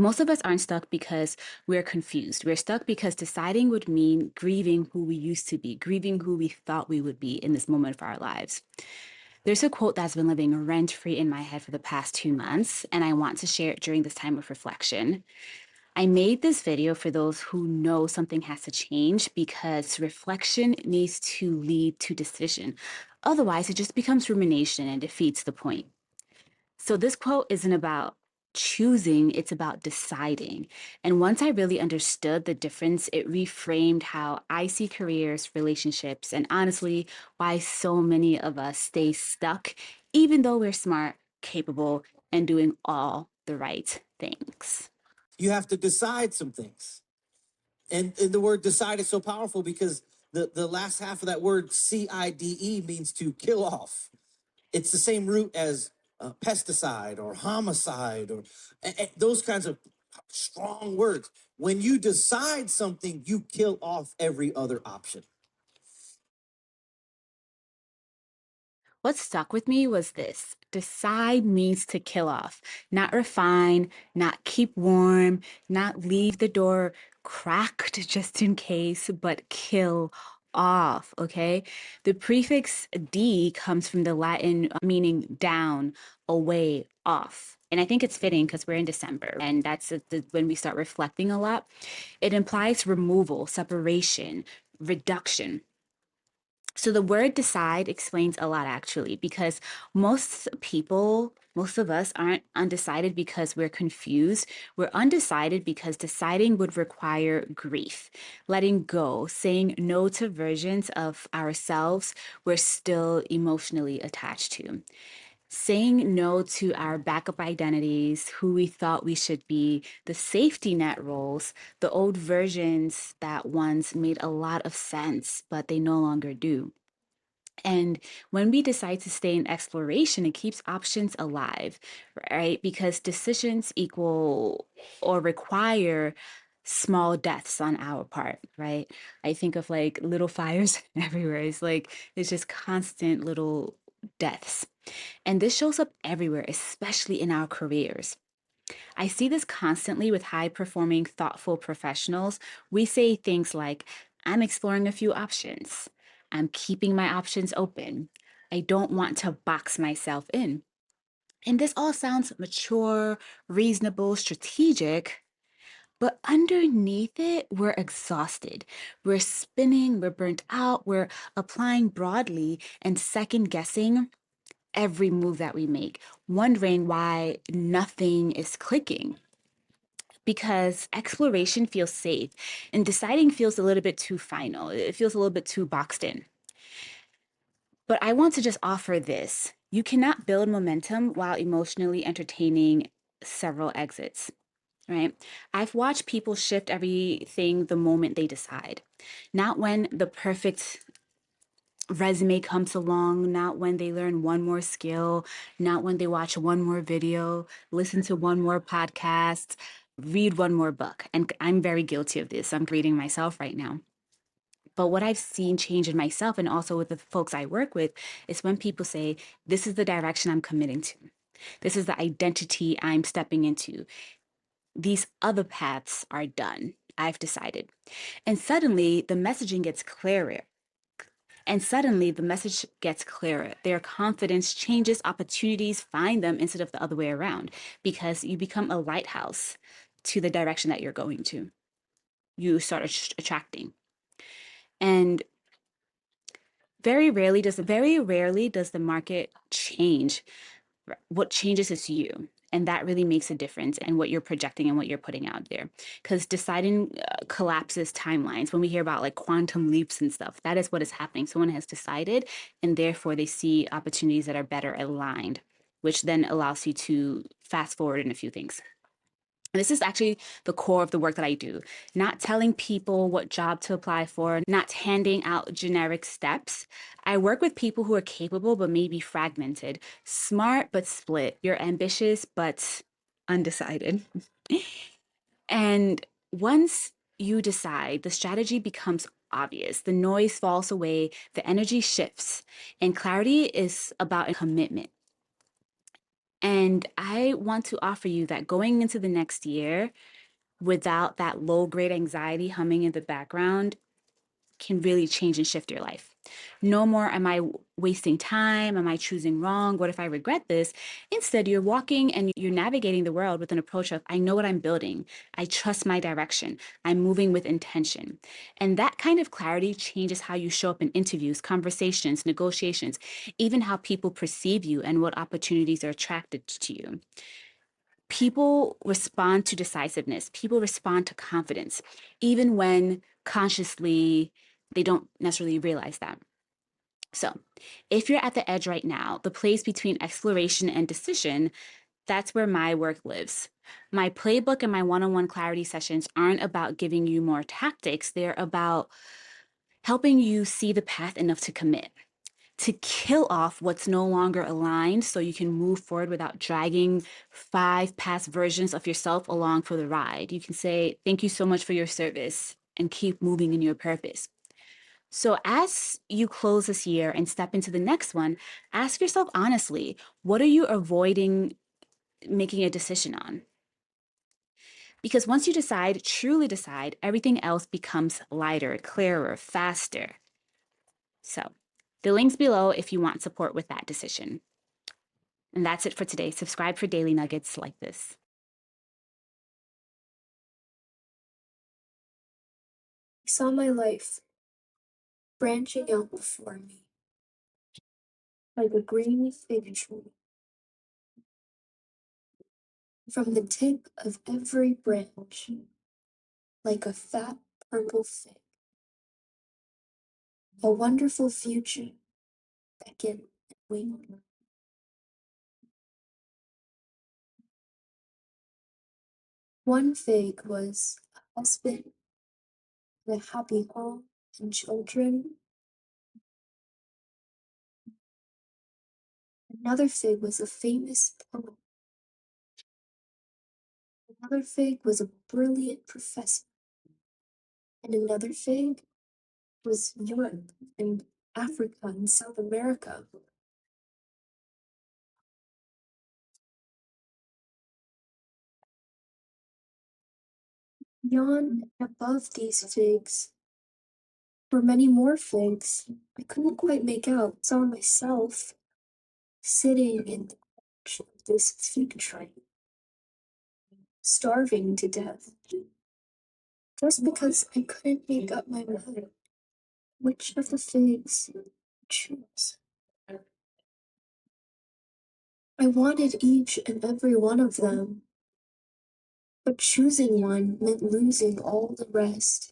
Most of us aren't stuck because we're confused. We're stuck because deciding would mean grieving who we used to be, grieving who we thought we would be in this moment of our lives. There's a quote that's been living rent free in my head for the past 2 months, and I want to share it during this time of reflection. I made this video for those who know something has to change because reflection needs to lead to decision. Otherwise, it just becomes rumination and defeats the point. So this quote isn't about choosing, it's about deciding. And once I really understood the difference, it reframed how I see careers, relationships, and honestly, why so many of us stay stuck, even though we're smart, capable, and doing all the right things. You have to decide some things. And the word decide is so powerful because the last half of that word, CIDE, means to kill off. It's the same root as pesticide or homicide or those kinds of strong words. When you decide something, you kill off every other option. What stuck with me was this: decide means to kill off, not refine, not keep warm, not leave the door cracked just in case, but kill off. Okay. The prefix D comes from the Latin meaning down, away, off. And I think it's fitting because we're in December and that's when we start reflecting a lot. It implies removal, separation, reduction. So the word decide explains a lot actually, because most of us aren't undecided because we're confused. We're undecided because deciding would require grief, letting go, saying no to versions of ourselves we're still emotionally attached to. Saying no to our backup identities, who we thought we should be, the safety net roles, the old versions that once made a lot of sense, but they no longer do. And when we decide to stay in exploration, it keeps options alive, right? Because decisions equal or require small deaths on our part, right? I think of like little fires everywhere. It's just constant little deaths. And this shows up everywhere, especially in our careers. I see this constantly with high performing, thoughtful professionals. We say things like, I'm exploring a few options. I'm keeping my options open. I don't want to box myself in. And this all sounds mature, reasonable, strategic, but underneath it, we're exhausted. We're spinning, we're burnt out, we're applying broadly and second guessing every move that we make, wondering why nothing is clicking. Because exploration feels safe and deciding feels a little bit too final. It feels a little bit too boxed in. But I want to just offer this: you cannot build momentum while emotionally entertaining several exits. Right? I've watched people shift everything the moment they decide, not when the perfect resume comes along, not when they learn one more skill, not when they watch one more video, listen to one more podcast, read one more book. And I'm very guilty of this. I'm reading myself right now. But what I've seen change in myself and also with the folks I work with is when people say, this is the direction I'm committing to. This is the identity I'm stepping into. These other paths are done. I've decided. And suddenly the messaging gets clearer. And suddenly the message gets clearer. Their confidence changes, opportunities find them instead of the other way around, because you become a lighthouse to the direction that you're going to. You start attracting. And very rarely does the market change. What changes is you. And that really makes a difference in what you're projecting and what you're putting out there. Because deciding collapses timelines. When we hear about like quantum leaps and stuff, that is what is happening. Someone has decided, and therefore they see opportunities that are better aligned, which then allows you to fast forward in a few things. And this is actually the core of the work that I do. Not telling people what job to apply for, not handing out generic steps. I work with people who are capable but maybe fragmented, smart but split. You're ambitious but undecided. And once you decide, the strategy becomes obvious. The noise falls away, the energy shifts, and clarity is about a commitment. And I want to offer you that going into the next year without that low grade anxiety humming in the background can really change and shift your life. No more am I wasting time? Am I choosing wrong? What if I regret this? Instead, you're walking and you're navigating the world with an approach of, I know what I'm building. I trust my direction. I'm moving with intention. And that kind of clarity changes how you show up in interviews, conversations, negotiations, even how people perceive you and what opportunities are attracted to you. People respond to decisiveness. People respond to confidence, even when consciously they don't necessarily realize that. So, if you're at the edge right now, the place between exploration and decision, that's where my work lives. My playbook and my one on one clarity sessions aren't about giving you more tactics, they're about helping you see the path enough to commit, to kill off what's no longer aligned so you can move forward without dragging 5 past versions of yourself along for the ride. You can say, thank you so much for your service and keep moving in your purpose. So, as you close this year and step into the next one, ask yourself honestly, what are you avoiding making a decision on? Because once you decide, truly decide, everything else becomes lighter, clearer, faster. So, the links below if you want support with that decision. And that's it for today. Subscribe for daily nuggets like this. I saw my life branching out before me like a green fig tree. From the tip of every branch, like a fat purple fig, a wonderful future beckoned and winged. One fig was a husband with a happy home and children. Another fig was a famous poet. Another fig was a brilliant professor. And another fig was Europe and Africa and South America. Beyond and above these figs were many more figs I couldn't quite make out. Saw myself sitting in the branch of this fig tree, starving to death, just because I couldn't make up my mind which of the figs to choose. I wanted each and every one of them, but choosing one meant losing all the rest.